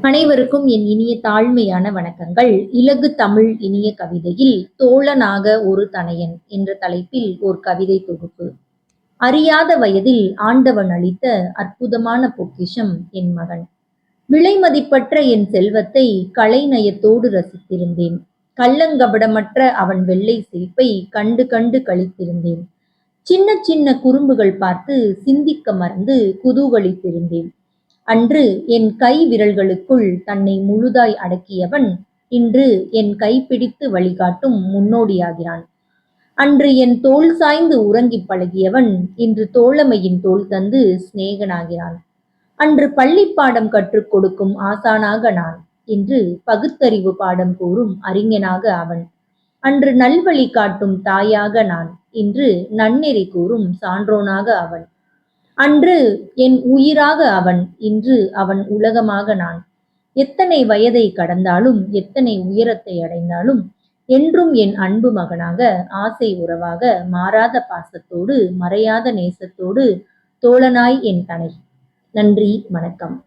அனைவருக்கும் என் இனிய தாழ்மையான வணக்கங்கள். இலகு தமிழ் இனிய கவிதையில் தோழனாக ஒரு தனையன் என்ற தலைப்பில் ஒரு கவிதை தொகுப்பு. அறியாத வயதில் ஆண்டவன் அளித்த அற்புதமான பொக்கிஷம் என் மகன். விலைமதிப்பற்ற என் செல்வத்தை கலைநயத்தோடு ரசித்திருந்தேன். கள்ளங்கபடமற்ற அவன் வெள்ளை சிரிப்பை கண்டு கண்டு களித்திருந்தேன். சின்ன சின்ன குறும்புகள் பார்த்து சிந்திக்க மறந்து குதூகலித்திருந்தேன். அன்று என் கை விரல்களுக்குள் தன்னை முழுதாய் அடக்கியவன் இன்று என் கைப்பிடித்து வழிகாட்டும் முன்னோடியாகிறான். அன்று என் தோள் சாய்ந்து உறங்கிப் பழகியவன் இன்று தோழமையின் தோள் தந்து சிநேகனாகிறான். அன்று பள்ளிப்பாடம் கற்றுக் கொடுக்கும் ஆசானாக நான், இன்று பகுத்தறிவு பாடம் கூறும் அறிஞனாக அவன். அன்று நல்வழி காட்டும் தாயாக நான், இன்று நன்னெறி கூறும் சான்றோனாக அவன். அன்று என் உயிராக அவன், இன்று அவன் உலகமாக நான். எத்தனை வயதை கடந்தாலும் எத்தனை உயரத்தை அடைந்தாலும் என்றும் என் அன்பு மகனாக, ஆசை உறவாக, மாறாத பாசத்தோடு, மறையாத நேசத்தோடு, தோழனாய் என் தனை. நன்றி, வணக்கம்.